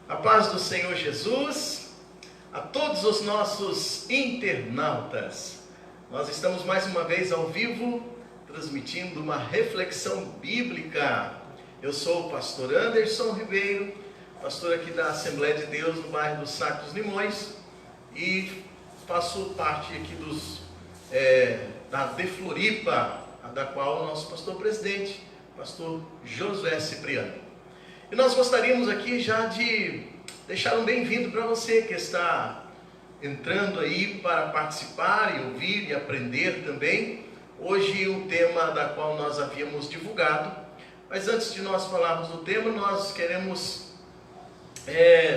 A paz do Senhor Jesus, a todos os nossos internautas. Nós estamos mais uma vez ao vivo, transmitindo uma reflexão bíblica. Eu sou o pastor Anderson Ribeiro, pastor aqui da Assembleia de Deus no bairro do Saco dos Limões, e faço parte aqui da De Floripa, da qual o nosso pastor presidente, pastor Josué Cipriano. E nós gostaríamos aqui já de deixar um bem-vindo para você que está entrando aí para participar e ouvir e aprender também. Hoje o tema da qual nós havíamos divulgado, mas antes de nós falarmos do tema, nós queremos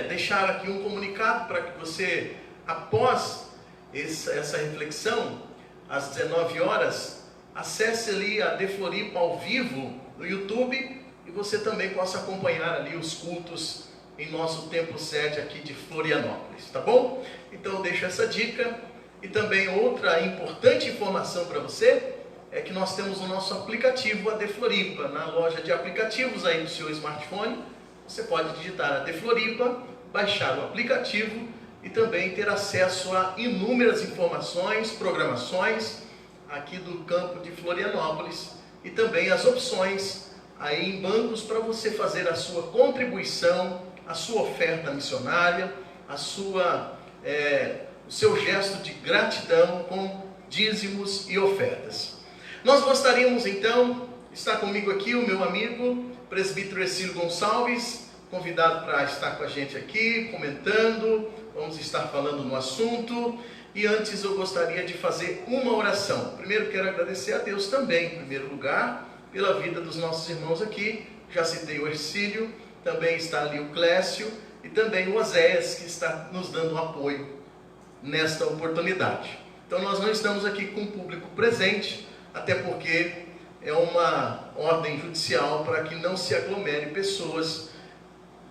deixar aqui um comunicado para que você, após essa reflexão, às 19 horas, acesse ali a De Floripa ao vivo no YouTube, e você também possa acompanhar ali os cultos em nosso templo sede aqui de Florianópolis, tá bom? Então eu deixo essa dica. E também outra importante informação para você é que nós temos o nosso aplicativo, a De Floripa, na loja de aplicativos aí do seu smartphone. Você pode digitar a De Floripa, baixar o aplicativo e também ter acesso a inúmeras informações, programações aqui do campo de Florianópolis, e também as opções aí em bancos para você fazer a sua contribuição, a sua oferta missionária, o seu gesto de gratidão com dízimos e ofertas. Nós gostaríamos então, está comigo aqui o meu amigo, presbítero Ercílio Gonçalves, convidado para estar com a gente aqui, comentando, vamos estar falando no assunto. E antes eu gostaria de fazer uma oração. Primeiro quero agradecer a Deus também, em primeiro lugar, pela vida dos nossos irmãos aqui. Já citei o Ercílio, também está ali o Clécio e também o Oséias, que está nos dando um apoio nesta oportunidade. Então nós não estamos aqui com o público presente, até porque é uma ordem judicial para que não se aglomere pessoas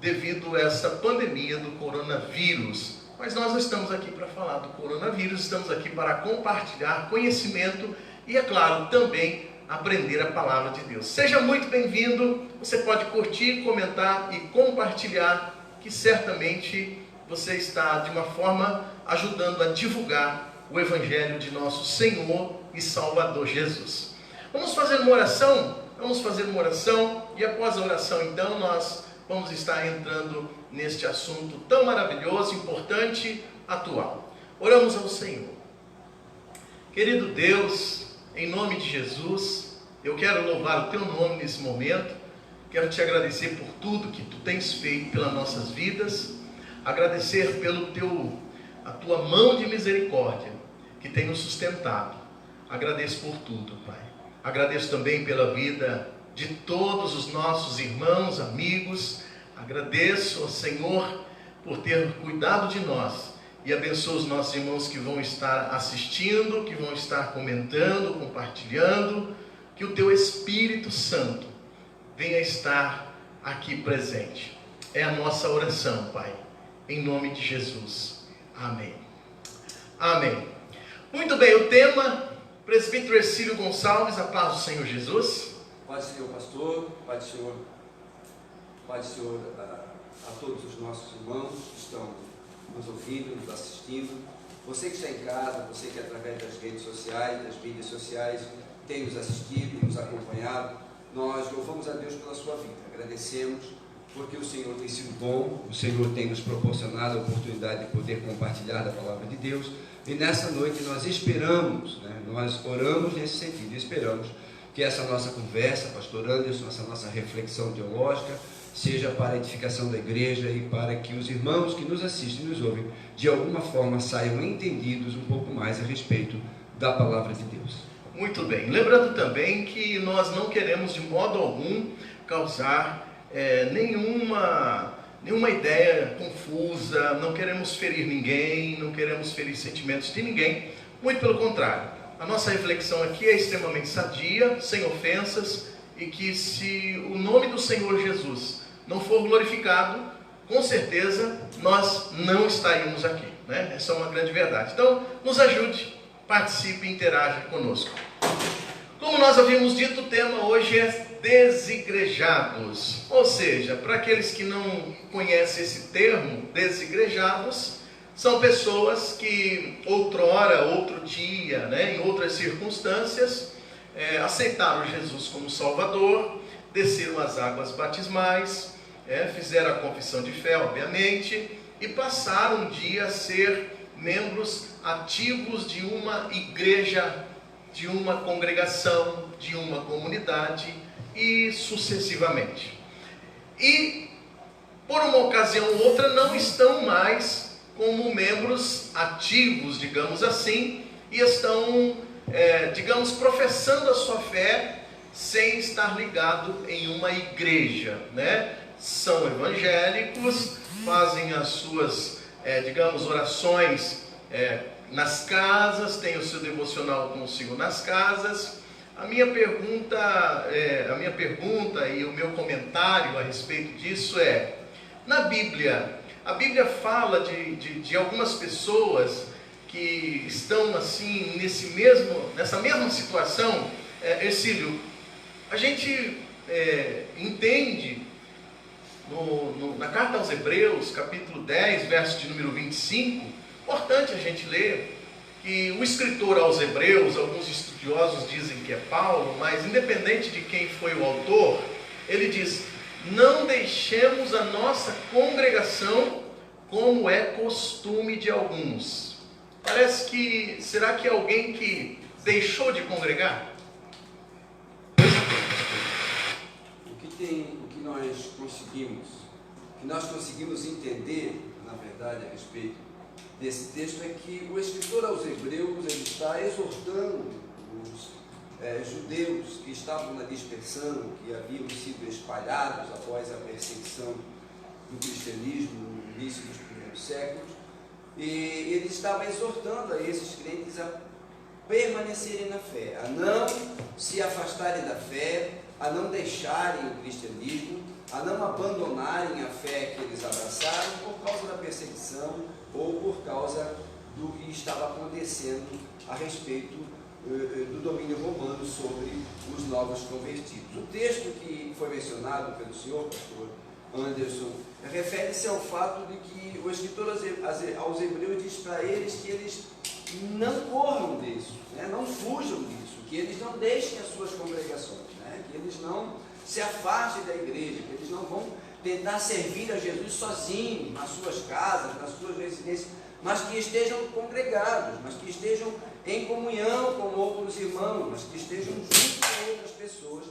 devido a essa pandemia do coronavírus. Mas nós não estamos aqui para falar do coronavírus, estamos aqui para compartilhar conhecimento e, é claro, também aprender a palavra de Deus. Seja muito bem-vindo. Você pode curtir, comentar e compartilhar, que certamente você está de uma forma ajudando a divulgar o Evangelho de nosso Senhor e Salvador Jesus. Vamos fazer uma oração? E após a oração então nós vamos estar entrando neste assunto tão maravilhoso, importante, atual. Oramos ao Senhor. Querido Deus, em nome de Jesus, eu quero louvar o Teu nome nesse momento. Quero Te agradecer por tudo que Tu tens feito pelas nossas vidas. Agradecer a Tua mão de misericórdia que tem nos sustentado. Agradeço por tudo, Pai. Agradeço também pela vida de todos os nossos irmãos, amigos. Agradeço ao Senhor por ter cuidado de nós. E abençoa os nossos irmãos que vão estar assistindo, que vão estar comentando, compartilhando. Que o Teu Espírito Santo venha estar aqui presente. É a nossa oração, Pai. Em nome de Jesus. Amém. Amém. Muito bem, o tema, presbítero Ercílio Gonçalves, a paz do Senhor Jesus. Paz do Senhor, pastor, paz do Senhor a todos os nossos irmãos que estão nos ouvindo, nos assistindo. Você que está em casa, você que através das redes sociais, das mídias sociais, tem nos assistido e nos acompanhado, nós louvamos a Deus pela sua vida. Agradecemos porque o Senhor tem sido bom, o Senhor tem nos proporcionado a oportunidade de poder compartilhar da palavra de Deus. E nessa noite nós esperamos, nós oramos nesse sentido, esperamos que essa nossa conversa, pastor Anderson, essa nossa reflexão teológica, seja para a edificação da igreja e para que os irmãos que nos assistem e nos ouvem, de alguma forma saiam entendidos um pouco mais a respeito da palavra de Deus. Muito bem. Lembrando também que nós não queremos de modo algum causar nenhuma ideia confusa, não queremos ferir ninguém, não queremos ferir sentimentos de ninguém, muito pelo contrário. A nossa reflexão aqui é extremamente sadia, sem ofensas, e que se o nome do Senhor Jesus não for glorificado, com certeza nós não estaríamos aqui, né? Essa é uma grande verdade. Então, nos ajude, participe e interaja conosco. Como nós havíamos dito, o tema hoje é desigrejados. Ou seja, para aqueles que não conhecem esse termo, desigrejados, são pessoas que outrora, outro dia, né, em outras circunstâncias, aceitaram Jesus como Salvador, desceram as águas batismais, fizeram a confissão de fé, obviamente, e passaram um dia a ser membros ativos de uma igreja, de uma congregação, de uma comunidade e sucessivamente. E por uma ocasião ou outra não estão mais como membros ativos, digamos assim, e estão, digamos, professando a sua fé sem estar ligado em uma igreja, né? São evangélicos, fazem as suas, digamos, orações nas casas, têm o seu devocional consigo nas casas. A minha pergunta e o meu comentário a respeito disso na Bíblia, a Bíblia fala de algumas pessoas que estão assim, nessa mesma situação. Ercílio, a gente entende na carta aos Hebreus, capítulo 10, verso de número 25, importante a gente ler que o escritor aos Hebreus, alguns estudiosos dizem que é Paulo, mas independente de quem foi o autor, ele diz: não deixemos a nossa congregação como é costume de alguns. Parece que, será que é alguém que deixou de congregar? O que nós conseguimos entender, na verdade, a respeito desse texto, é que o escritor aos Hebreus, ele está exortando os judeus que estavam na dispersão, que haviam sido espalhados após a perseguição do cristianismo no início dos primeiros séculos, e ele estava exortando a esses crentes a permanecerem na fé, a não se afastarem da fé, a não deixarem o cristianismo, a não abandonarem a fé que eles abraçaram por causa da perseguição ou por causa do que estava acontecendo a respeito do domínio romano sobre os novos convertidos. O texto que foi mencionado pelo senhor, pastor Anderson, refere-se ao fato de que o escritor aos Hebreus diz para eles que eles não corram disso, né? Não fujam disso, que eles não deixem as suas congregações, né? Que eles não se afastem da igreja, que eles não vão tentar servir a Jesus sozinhos, nas suas casas, nas suas residências, mas que estejam congregados, mas que estejam em comunhão com outros irmãos, mas que estejam juntos com outras pessoas,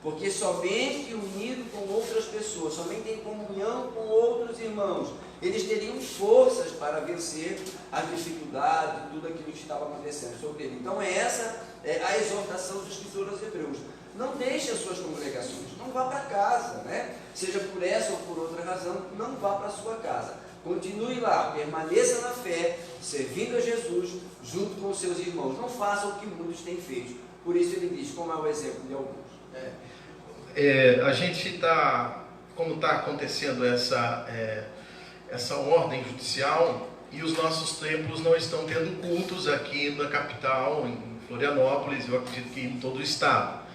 porque somente unido com outras pessoas, somente em comunhão com outros irmãos, eles teriam forças para vencer as dificuldades e tudo aquilo que estava acontecendo sobre ele. Então essa é a exortação dos escritores aos Hebreus. Não deixe as suas congregações, não vá para casa, né? Seja por essa ou por outra razão, não vá para a sua casa. Continue lá, permaneça na fé, servindo a Jesus, junto com os seus irmãos. Não faça o que muitos têm feito. Por isso ele diz, como é o exemplo de alguns. A gente está, como está acontecendo essa ordem judicial, e os nossos templos não estão tendo cultos aqui na capital, em Florianópolis, eu acredito que em todo o estado.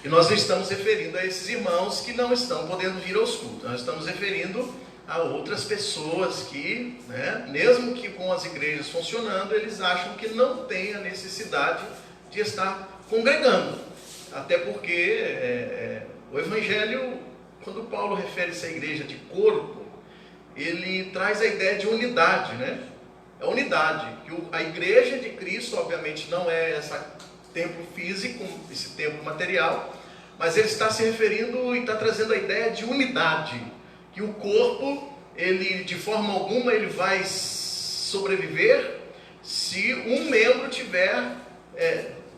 E nós não estamos referindo a esses irmãos que não estão podendo vir aos cultos, nós estamos referindo a outras pessoas que, né, mesmo que com as igrejas funcionando, eles acham que não tem a necessidade de estar congregando. Até porque o Evangelho, quando Paulo refere-se à igreja de corpo, ele traz a ideia de unidade, né? É unidade. A igreja de Cristo, obviamente, não é esse templo físico, esse templo material, mas ele está se referindo e está trazendo a ideia de unidade, que o corpo, ele de forma alguma, ele vai sobreviver se um membro tiver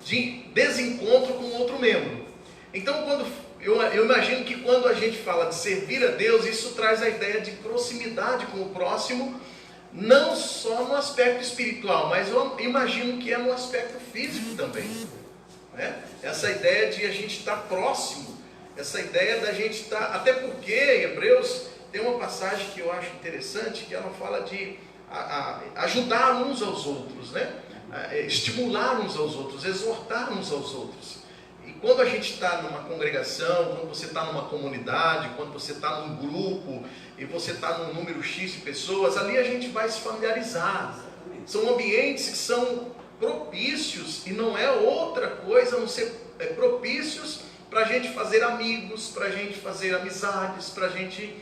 de desencontro com outro membro. Então, eu imagino que quando a gente fala de servir a Deus, isso traz a ideia de proximidade com o próximo, não só no aspecto espiritual, mas eu imagino que é no aspecto físico também, né? Essa ideia de a gente estar próximo, essa ideia da gente estar, até porque em Hebreus tem uma passagem que eu acho interessante, que ela fala de ajudar uns aos outros, né? Estimular uns aos outros, exortar uns aos outros. E quando a gente está numa congregação, quando você está numa comunidade, quando você está num grupo e você está num número X de pessoas, ali a gente vai se familiarizar. São ambientes que são propícios e não é outra coisa a não ser propícios para a gente fazer amigos, para a gente fazer amizades, para a gente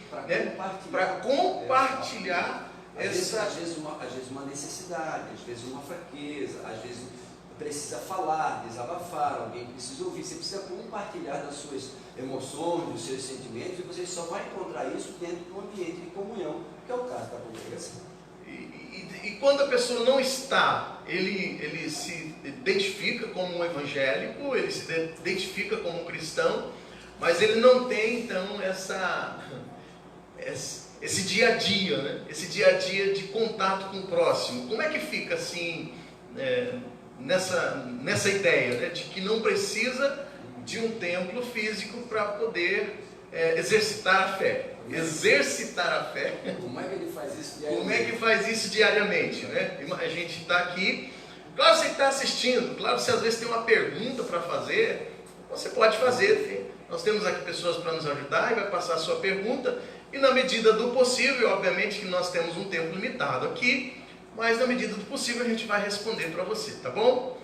compartilhar. Às vezes uma necessidade, às vezes uma fraqueza, às vezes precisa falar, desabafar, alguém precisa ouvir, você precisa compartilhar das suas emoções, dos seus sentimentos, e você só vai encontrar isso dentro de um ambiente de comunhão, que é o caso da congregação. E quando a pessoa não está, ele se identifica como um evangélico, ele se identifica como um cristão, mas ele não tem então esse dia a dia, né? Esse dia a dia de contato com o próximo. Como é que fica assim, nessa ideia, né? De que não precisa de um templo físico para poder exercitar a fé? Exercitar a fé. Como é que ele faz isso diariamente? Como é que faz isso diariamente, né? A gente está aqui, claro, você que está assistindo, claro, se às vezes tem uma pergunta para fazer, você pode fazer. Nós temos aqui pessoas para nos ajudar e vai passar a sua pergunta, e na medida do possível, obviamente que nós temos um tempo limitado aqui, mas na medida do possível a gente vai responder para você, tá bom?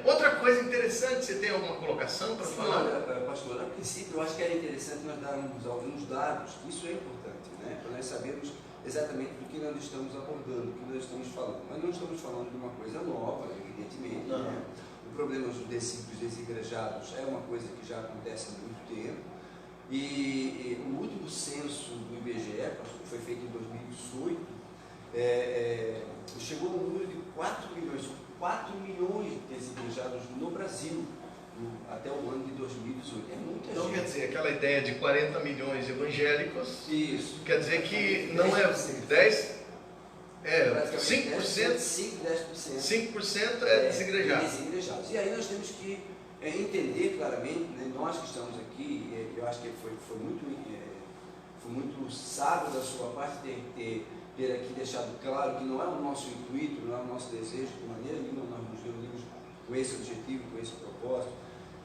Outra coisa interessante, você tem alguma colocação para falar? Olha, pastor, a princípio eu acho que era interessante nós darmos alguns dados, isso é importante, né? Para nós sabermos exatamente do que nós estamos abordando, do que nós estamos falando. Mas não estamos falando de uma coisa nova, evidentemente, né? O problema dos discípulos desigrejados é uma coisa que já acontece há muito tempo, e o último censo do IBGE, que foi feito em 2018, chegou no número de 4 milhões de desigrejados no Brasil, até o ano de 2018. É muita então, gente. quer dizer, aquela ideia de 40 milhões de evangélicos, isso, quer dizer que não é 10%, 5%, 5% desigrejados. E aí nós temos que entender claramente, né, nós que estamos aqui, eu acho que foi muito sábio da sua parte ter aqui deixado claro que não é o nosso intuito, não é o nosso desejo, de maneira nenhuma nós nos reunimos com esse objetivo, com esse propósito,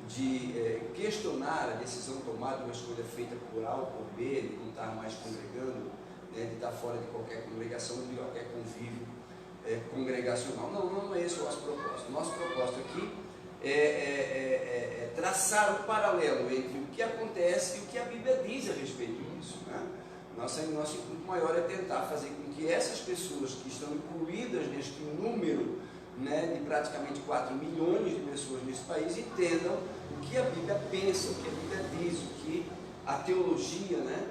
de questionar a decisão tomada, uma escolha feita por A ou por B, de não estar mais congregando, né, de estar fora de qualquer congregação, de qualquer convívio congregacional. Não é esse o nosso propósito. O nosso propósito aqui é traçar o paralelo entre o que acontece e o que a Bíblia diz a respeito disso, né? Nosso intuito maior é tentar fazer com que essas pessoas que estão incluídas neste número, né, de praticamente 4 milhões de pessoas nesse país entendam o que a Bíblia pensa, o que a Bíblia diz, o que a teologia, né,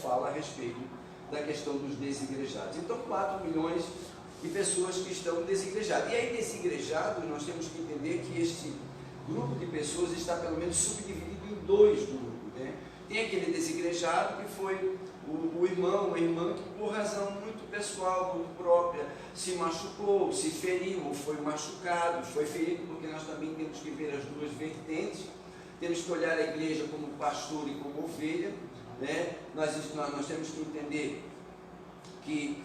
fala a respeito da questão dos desigrejados. Então, 4 milhões de pessoas que estão desigrejadas. E aí, desigrejados, nós temos que entender que este grupo de pessoas está pelo menos subdividido em dois grupos, né? Tem aquele desigrejado que foi o irmão, a irmã que por razão muito pessoal, muito própria, se machucou, se feriu, ou foi machucado, foi ferido, porque nós também temos que ver as duas vertentes, temos que olhar a igreja como pastor e como ovelha, né? Nós temos que entender que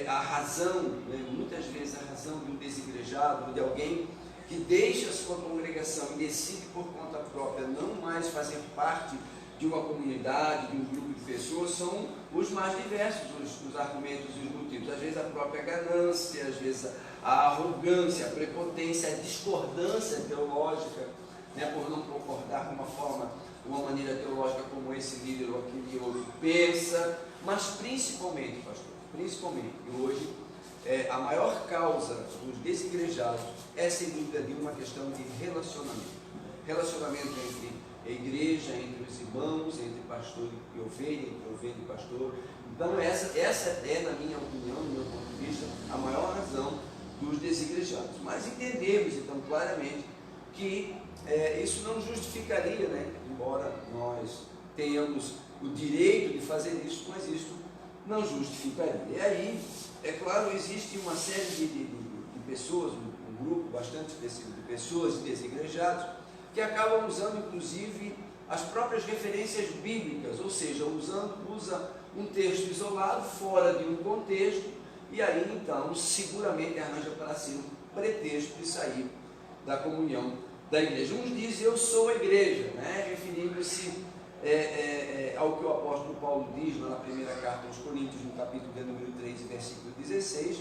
a razão, né, muitas vezes a razão de um desigrejado, de alguém que deixa a sua congregação e decide por conta própria não mais fazer parte de uma comunidade, de um grupo de pessoas, são os mais diversos, os argumentos e os motivos. Às vezes a própria ganância, às vezes a arrogância, a prepotência, a discordância teológica, né, por não concordar com uma maneira teológica como esse líder ou aquele outro pensa, mas principalmente, pastor, e hoje, a maior causa dos desigrejados é, sem dúvida, de uma questão de relacionamento. Relacionamento entre a igreja, entre os irmãos, entre pastor e ovelha, entre ovelha e pastor. Então, essa é, na minha opinião, do meu ponto de vista, a maior razão dos desigrejados. Mas entendemos, então, claramente, que isso não justificaria, né? Embora nós tenhamos o direito de fazer isso, mas isso não justificaria. E aí, é claro, existe uma série de pessoas, um grupo bastante específico de pessoas desigrejados, que acabam usando, inclusive, as próprias referências bíblicas, ou seja, usa um texto isolado, fora de um contexto, e aí, então, seguramente arranja para si um pretexto de sair da comunhão da igreja. Uns dizem, eu sou a igreja, né? Referindo-se ao que o apóstolo Paulo diz na primeira carta aos Coríntios, no capítulo de número 3, versículo 16,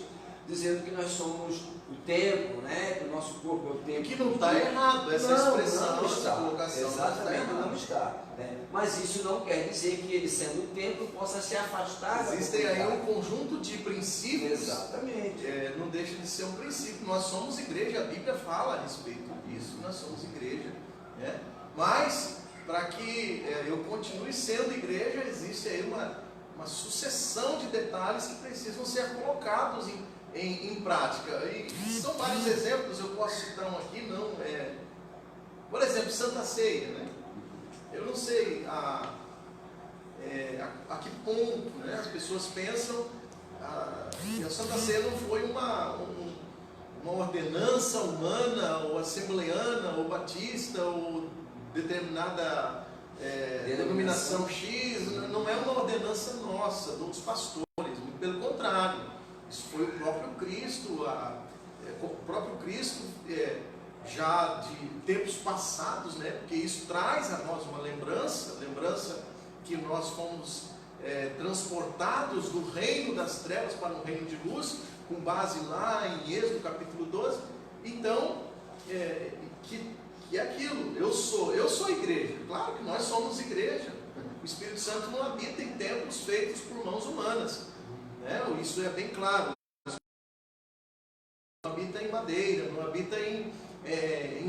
dizendo que nós somos o templo, né? Que o nosso corpo é o templo. Que não está errado essa expressão, não está. essa colocação. Exatamente, não está. Né? Mas isso não quer dizer que ele, sendo um templo, possa se afastar da Existem aí comunidade. um conjunto de princípios. Exatamente. Não deixa de ser um princípio. Nós somos igreja, a Bíblia fala a respeito disso, nós somos igreja. Né? Mas, para que eu continue sendo igreja, existe aí uma sucessão de detalhes que precisam ser colocados em prática. E são vários exemplos, eu posso citar um aqui, por exemplo, Santa Ceia, né? Eu não sei a que ponto, né, as pessoas pensam que a Santa Ceia não foi uma ordenança humana, ou assembleana, ou batista, ou determinada denominação X, não é uma ordenança nossa, dos pastores, muito pelo contrário. Isso foi o próprio Cristo, já de tempos passados, né? Porque isso traz a nós uma lembrança que nós fomos transportados do reino das trevas para um reino de luz, com base lá em Êxodo capítulo 12. Então, que é aquilo, eu sou igreja. Claro que nós somos igreja. O Espírito Santo não habita em templos feitos por mãos humanas, né? Isso é bem claro. Não habita em madeira, não habita em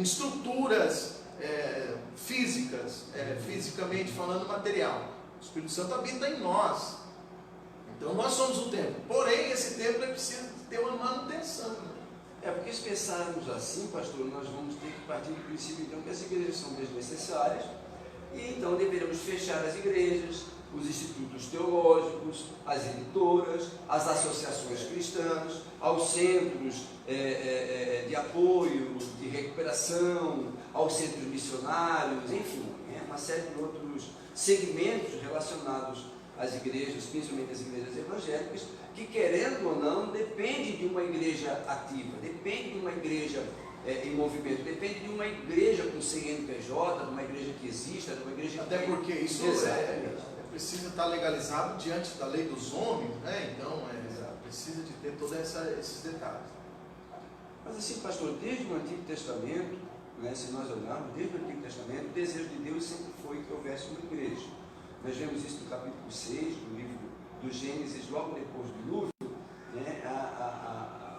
estruturas físicas, fisicamente falando, material. O Espírito Santo habita em nós. Então nós somos o templo. Porém, esse templo precisa ter uma manutenção, né? Porque se pensarmos assim, pastor, nós vamos ter que partir do princípio então que as igrejas são desnecessárias e então deveremos fechar as igrejas, os institutos teológicos, as editoras, as associações cristãs, aos centros de apoio, de recuperação, aos centros missionários, enfim, uma série de outros segmentos relacionados às igrejas, principalmente as igrejas evangélicas, que, querendo ou não, depende de uma igreja ativa, depende de uma igreja em movimento, depende de uma igreja com CNPJ, de uma igreja que exista, de uma igreja que... Até porque isso precisa estar legalizado diante da lei dos homens, né? Então precisa de ter todos esses detalhes. Mas assim, pastor, desde o Antigo Testamento, né, se nós olharmos, desde o Antigo Testamento, o desejo de Deus sempre foi que houvesse uma igreja. Nós vemos isso no capítulo 6 do livro do Gênesis, logo depois do dilúvio, né?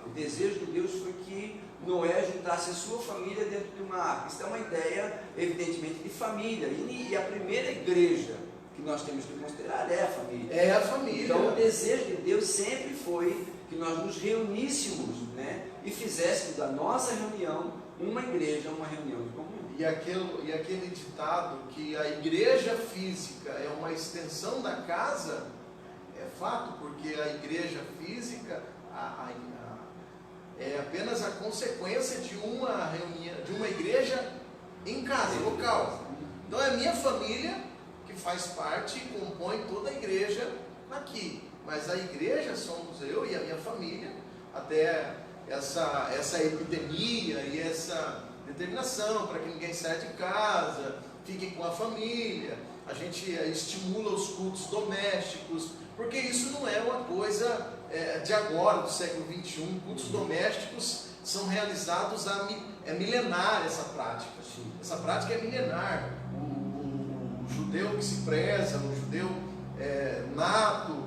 O desejo de Deus foi que Noé juntasse a sua família dentro de uma arca. Isso é uma ideia, evidentemente, de família. E a primeira igreja que nós temos que considerar é a família. É a família. Então, o desejo de Deus sempre foi que nós nos reuníssemos, né? E fizéssemos da nossa reunião uma igreja, uma reunião de comunhão. E aquele ditado que a igreja física é uma extensão da casa, é fato, porque a igreja física é apenas a consequência de uma reunião, de uma igreja em casa, local. Então é a minha família que faz parte e compõe toda a igreja aqui. Mas a igreja somos eu e a minha família, até essa epidemia e essa determinação para que ninguém saia de casa, fique com a família. A gente estimula os cultos domésticos, porque isso não é uma coisa de agora, do século XXI. Cultos domésticos são realizados é milenar essa prática. Essa prática é milenar. O judeu que se preza, o judeu nato,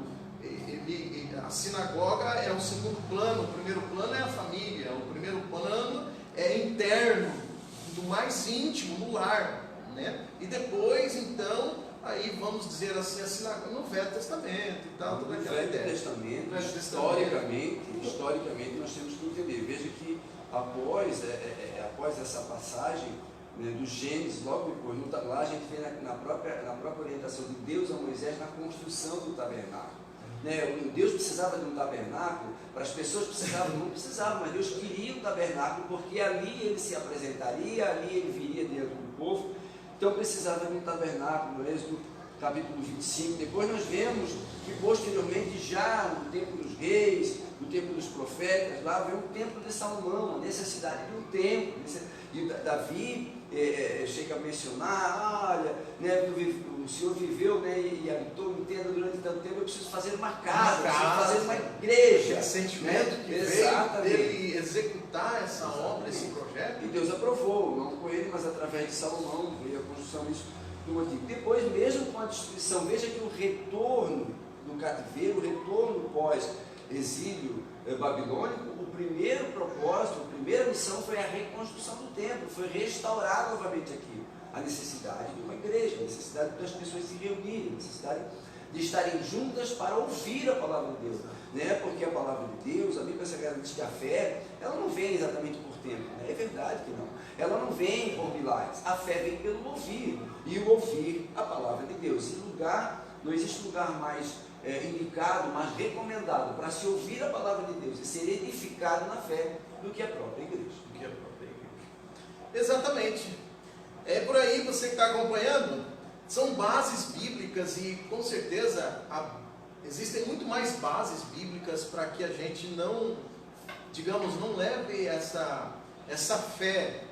a sinagoga é o segundo plano, o primeiro plano é a família, o primeiro plano é interno, do mais íntimo, no lar, né? E depois, então, aí vamos dizer assim, a sinagoga no Velho Testamento e tal, toda aquela ideia. Testamento, historicamente nós temos que entender. Veja que após essa passagem, né, do Gênesis, logo depois, lá a gente vê na própria orientação de Deus a Moisés na construção do tabernáculo. Né? Deus precisava de um tabernáculo, para as pessoas não precisavam, mas Deus queria um tabernáculo, porque ali ele se apresentaria, ali ele viria dentro do povo. Então precisava de um tabernáculo. No Êxodo capítulo 25. Depois nós vemos que posteriormente, já no tempo dos reis, no tempo dos profetas, lá vem o templo de Salomão, a necessidade de um templo. E Davi chega a mencionar, olha, né, o Senhor viveu, né, e habitou em tenda durante tanto tempo, eu preciso fazer uma casa, preciso fazer uma igreja. Esse sentimento, né, que veio dele executar essa obra, esse projeto. E Deus aprovou, não com ele, mas através de Salomão, veio a construção disso do antigo. Depois, mesmo com a destruição, veja que o retorno do cativeiro, o retorno pós-exílio babilônico, o primeiro propósito, a primeira missão foi a reconstrução do templo, foi restaurar novamente aqui a necessidade de uma igreja, a necessidade das pessoas se reunirem, a necessidade de estarem juntas para ouvir a palavra de Deus, né? Porque a palavra de Deus, a Bíblia Sagrada diz que a fé, ela não vem exatamente por tempo, né? É verdade que não, ela não vem por milagres, a fé vem pelo ouvir, e o ouvir a palavra de Deus. Não existe lugar mais indicado, mais recomendado para se ouvir a palavra de Deus e ser edificado na fé do que a própria igreja. Exatamente. É por aí, você que está acompanhando, são bases bíblicas e com certeza existem muito mais bases bíblicas para que a gente não, digamos, não leve essa fé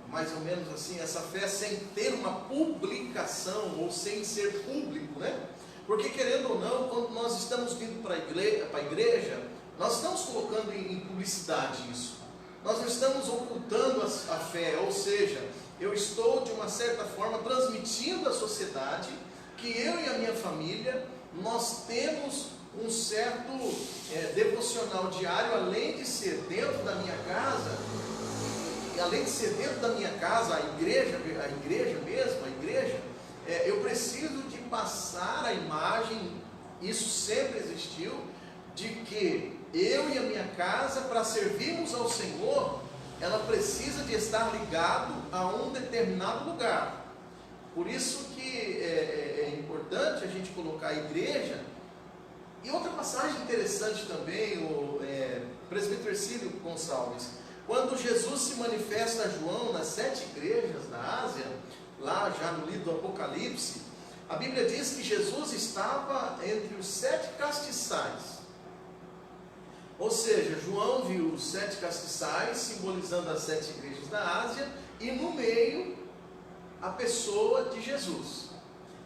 mais ou menos assim, essa fé sem ter uma publicação ou sem ser público, né? Porque querendo ou não, quando nós estamos vindo para a igreja, nós estamos colocando em publicidade isso. Nós não estamos ocultando a fé, ou seja, eu estou de uma certa forma transmitindo à sociedade que eu e a minha família, nós temos um certo devocional diário, além de ser dentro da minha casa. E além de ser dentro da minha casa, a igreja mesmo, eu preciso de passar a imagem, isso sempre existiu, de que eu e a minha casa, para servirmos ao Senhor, ela precisa de estar ligado a um determinado lugar. Por isso que é importante a gente colocar a igreja. E outra passagem interessante também, o presbítero Ercílio Gonçalves, quando Jesus se manifesta a João nas 7 igrejas da Ásia, lá já no livro do Apocalipse, a Bíblia diz que Jesus estava entre os 7 castiçais. Ou seja, João viu os 7 castiçais, simbolizando as 7 igrejas da Ásia, e no meio, a pessoa de Jesus.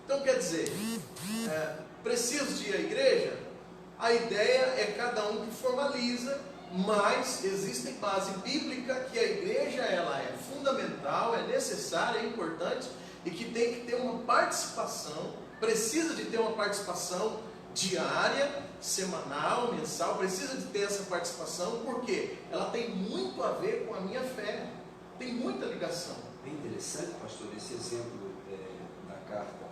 Então quer dizer, preciso de ir à igreja? A ideia é cada um que formaliza, mas existe base bíblica que a igreja ela é fundamental, é necessária, é importante e que tem que ter uma participação, precisa de ter uma participação diária, semanal, mensal, precisa de ter essa participação, porque ela tem muito a ver com a minha fé, tem muita ligação. É interessante, pastor, esse exemplo da carta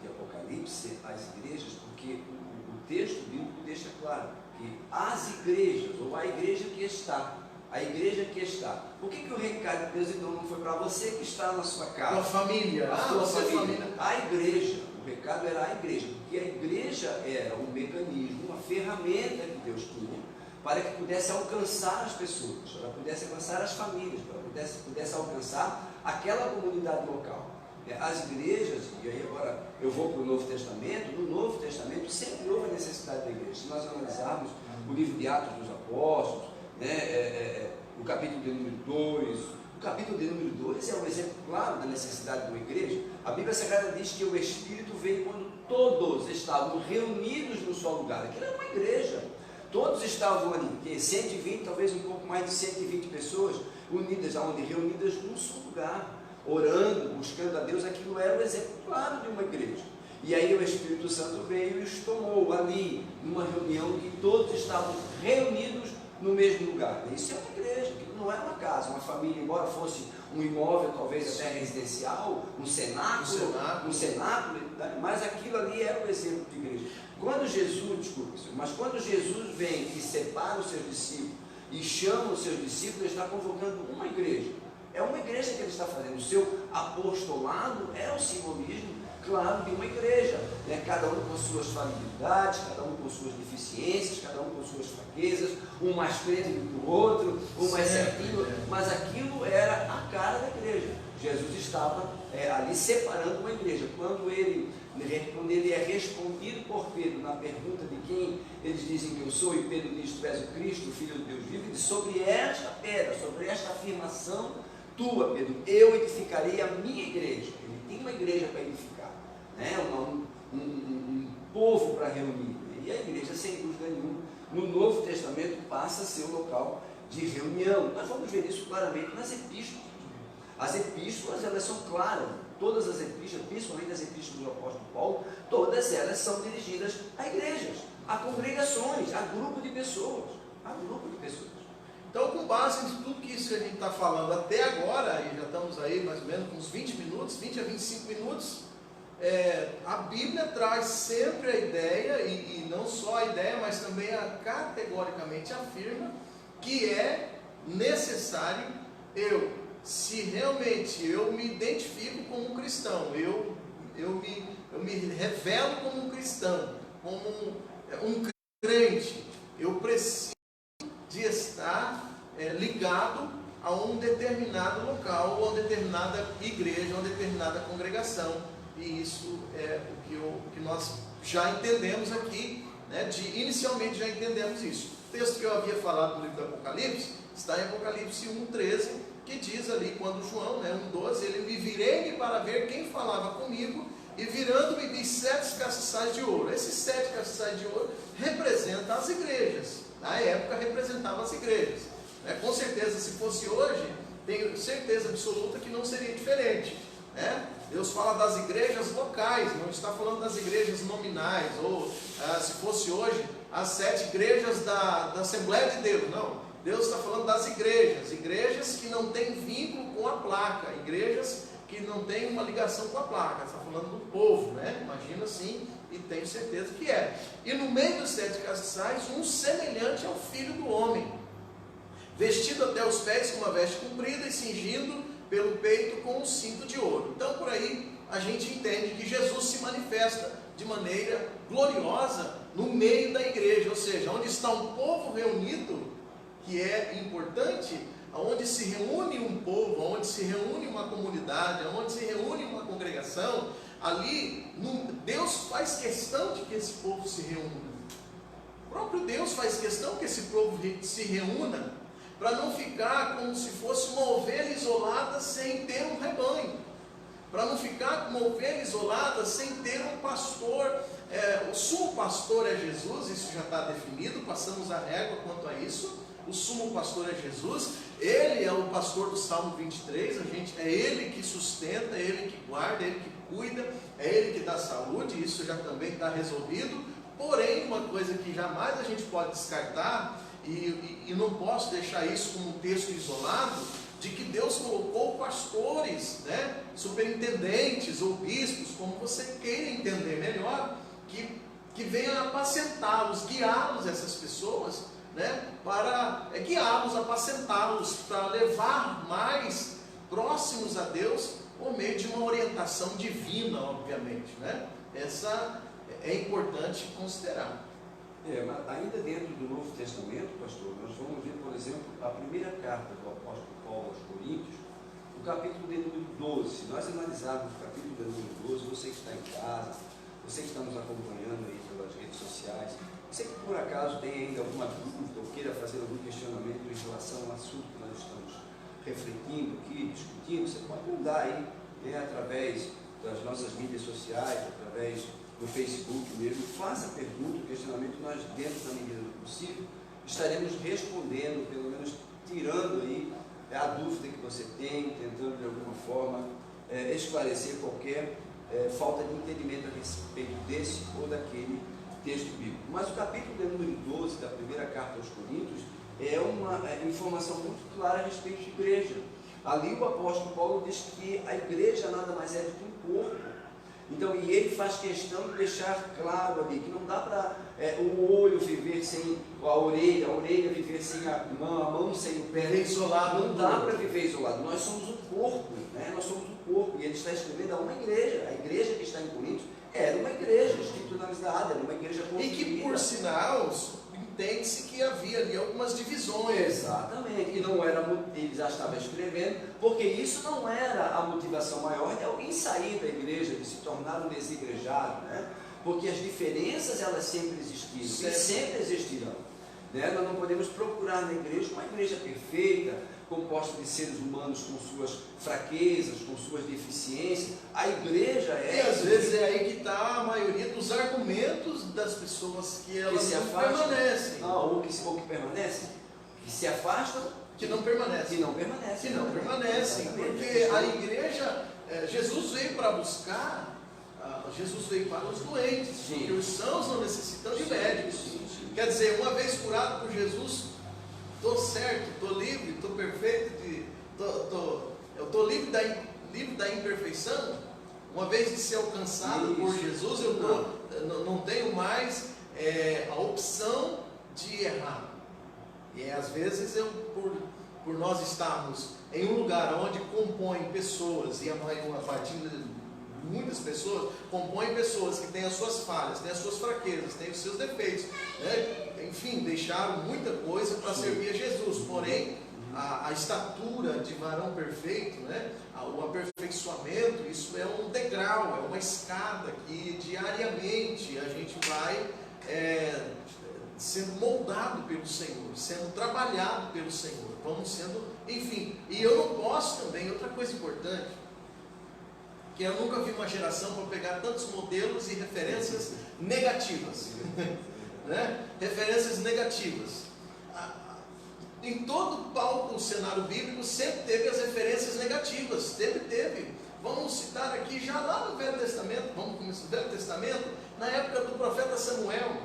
de Apocalipse às igrejas, porque o texto bíblico deixa claro que as igrejas, ou a igreja que está, por que o recado de Deus então não foi para você que está na sua casa? A família, a sua família. A igreja, o recado era a igreja, porque a igreja era um mecanismo, uma ferramenta que Deus tinha para que pudesse alcançar as pessoas, para que pudesse alcançar as famílias, para que pudesse alcançar aquela comunidade local. As igrejas, e aí agora eu vou para o Novo Testamento, no Novo Testamento sempre houve a necessidade da igreja. Se nós analisarmos o livro de Atos dos Apóstolos, o capítulo de número 2, o capítulo de número 2 é um exemplo claro da necessidade de uma igreja. A Bíblia Sagrada diz que o Espírito veio quando todos estavam reunidos no seu lugar. Aquilo era uma igreja. Todos estavam ali, 120, talvez um pouco mais de 120 pessoas unidas, reunidas num só lugar, orando, buscando a Deus. Aquilo era o exemplo claro de uma igreja. E aí o Espírito Santo veio e os tomou ali, numa reunião que todos estavam reunidos no mesmo lugar. Isso é uma igreja, que não é uma casa, uma família, embora fosse um imóvel, talvez até residencial, um cenáculo, mas aquilo ali era o exemplo de igreja. Quando Jesus vem e separa os seus discípulos e chama os seus discípulos, ele está convocando uma igreja. É uma igreja que ele está fazendo. O seu apostolado é o simbolismo, claro, de uma igreja, né? Cada um com suas fragilidades, cada um com suas deficiências, cada um com suas fraquezas, um mais crente do que o outro, um mais certinho, mas aquilo era a cara da igreja. Jesus estava ali separando uma igreja. Quando ele é respondido por Pedro na pergunta de quem eles dizem que eu sou, e Pedro diz: tu és o Cristo, o Filho de Deus vivo, e diz: sobre esta pedra, sobre esta afirmação tua, Pedro, eu edificarei a minha igreja. Ele tem uma igreja para edificar, né? um povo para reunir. E a igreja, sem dúvida nenhuma, no Novo Testamento passa a ser um local de reunião. Nós vamos ver isso claramente nas epístolas. As epístolas, elas são claras. Todas as epístolas, principalmente as epístolas do apóstolo Paulo, todas elas são dirigidas a igrejas, a congregações, a grupo de pessoas. Então, com base em tudo que isso a gente está falando até agora, e já estamos aí mais ou menos uns 20 minutos, 20 a 25 minutos, a Bíblia traz sempre a ideia, e não só a ideia, mas também categoricamente afirma que é necessário se realmente eu me identifico como um cristão, eu me revelo como um cristão, como um crente, eu preciso de estar ligado a um determinado local, ou a uma determinada igreja, a uma determinada congregação. E isso é o que nós já entendemos aqui, né? Inicialmente já entendemos isso. O texto que eu havia falado no livro do Apocalipse está em Apocalipse 1,13, que diz ali, quando João, 1,12, ele: me virei-me para ver quem falava comigo, e virando-me vi 7 castiçais de ouro. Esses 7 castiçais de ouro representam as igrejas. Na época representavam as igrejas. Com certeza, se fosse hoje, tenho certeza absoluta que não seria diferente. Deus fala das igrejas locais, não está falando das igrejas nominais, ou se fosse hoje, as 7 igrejas da Assembleia de Deus. Não, Deus está falando das igrejas que não têm vínculo com a placa, igrejas que não têm uma ligação com a placa. Está falando do povo, imagina assim, e tenho certeza que é. E no meio dos 7 castiçais, um semelhante ao Filho do Homem, vestido até os pés com uma veste comprida e cingindo pelo peito com um cinto de ouro. Então, por aí a gente entende que Jesus se manifesta de maneira gloriosa no meio da igreja, ou seja, onde está um povo reunido, que é importante, onde se reúne um povo, onde se reúne uma comunidade, onde se reúne uma congregação, ali Deus faz questão de que esse povo se reúna. O próprio Deus faz questão que esse povo se reúna, para não ficar como se fosse uma ovelha isolada sem ter um rebanho, para não ficar como uma ovelha isolada sem ter um pastor. O sumo pastor é Jesus, isso já está definido, passamos a régua quanto a isso. O sumo pastor é Jesus, ele é o pastor do Salmo 23, é ele que sustenta, é ele que guarda, é ele que cuida, é ele que dá saúde, isso já também está resolvido. Porém, uma coisa que jamais a gente pode descartar, e não posso deixar isso como um texto isolado, de que Deus colocou pastores, superintendentes ou bispos, como você queira entender melhor, que venham apacentá-los, guiá-los, essas pessoas, para guiá-los, apacentá-los, para levar mais próximos a Deus, por meio de uma orientação divina, obviamente. Essa é importante considerar. Mas ainda dentro do Novo Testamento, pastor, nós vamos ver, por exemplo, a primeira carta do apóstolo Paulo aos Coríntios, o capítulo de número 12. Se nós analisarmos o capítulo de número 12, você que está em casa, você que está nos acompanhando aí pelas redes sociais, você que por acaso tem ainda alguma dúvida ou queira fazer algum questionamento em relação ao assunto que nós estamos refletindo aqui, discutindo, você pode mandar aí, através das nossas mídias sociais, através do Facebook mesmo, faça a pergunta, o questionamento, nós, dentro da medida do possível, estaremos respondendo, pelo menos tirando aí a dúvida que você tem, tentando de alguma forma esclarecer qualquer falta de entendimento a respeito desse ou daquele texto bíblico. Mas o capítulo de número 12 da primeira carta aos Coríntios é uma informação muito clara a respeito de igreja. Ali o apóstolo Paulo diz que a igreja nada mais é do que um corpo. Então, e ele faz questão de deixar claro ali que não dá para o olho viver sem a orelha viver sem a mão sem o pé. Isolado. Não dá para viver isolado. Nós somos o corpo, nós somos o corpo. E ele está escrevendo a uma igreja. A igreja que está em Coríntios era uma igreja institucionalizada, era uma igreja construída. E que, por sinal, entende-se que havia ali algumas divisões visões. Exatamente. E não era, ele já estava escrevendo, porque isso não era a motivação maior de alguém sair da igreja, de se tornar um desigrejado, né? Porque as diferenças, elas sempre existiram, e sempre existirão. Né? Nós não podemos procurar na igreja uma igreja perfeita, composta de seres humanos com suas fraquezas, com suas deficiências. A igreja é... E às vezes é aí que está a maioria dos argumentos das pessoas que elas se não afastam, permanecem. ou que permanecem, que se afastam, que não permanecem. que não permanecem. Que não permanecem, porque a igreja, Jesus veio para buscar, Jesus veio para os doentes, Sim. porque os sãos não necessitam de médicos. Sim. Quer dizer, uma vez curado por Jesus, estou certo, estou livre, estou perfeito, eu estou livre da imperfeição. Uma vez de ser alcançado por Jesus, eu não tenho mais a opção de errar. E às vezes por nós estarmos em um lugar onde compõem pessoas, e a partir de muitas pessoas, compõem pessoas que têm as suas falhas, têm as suas fraquezas, têm os seus defeitos, né? Enfim, deixaram muita coisa para servir a Jesus, porém a estatura de varão perfeito, né? O aperfeiçoamento, isso é um degrau, é uma escada que diariamente a gente vai sendo moldado pelo Senhor, sendo trabalhado pelo Senhor, vamos sendo, enfim. E eu não posso também, outra coisa importante, que eu nunca vi uma geração para pegar tantos modelos e referências negativas, né? Referências negativas. Em todo palco, o cenário bíblico sempre teve as referências negativas, teve. Vamos citar aqui já lá no Velho Testamento, vamos começar no Velho Testamento, na época do profeta Samuel.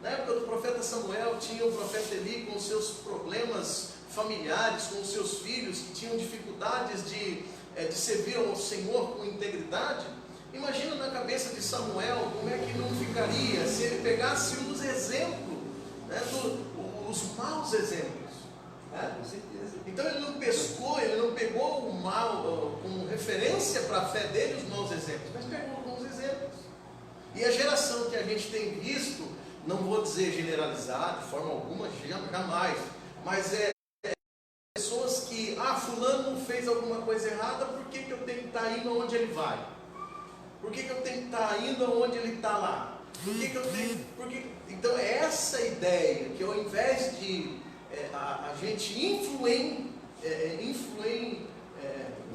Na época do profeta Samuel, tinha o profeta Eli com os seus problemas familiares, com os seus filhos, que tinham dificuldades de servir ao Senhor com integridade. Imagina na cabeça de Samuel, como é que não ficaria se ele pegasse os exemplos, né, os maus exemplos. Com certeza. Então ele não pegou o mal como referência para a fé dele, os maus exemplos, mas pegou alguns exemplos. E a geração que a gente tem visto, não vou dizer generalizar de forma alguma, jamais, mas pessoas que, fulano fez alguma coisa errada, por que eu tenho que estar indo onde ele vai? Por que eu tenho que estar indo onde ele está lá? Então essa ideia, que ao invés de a gente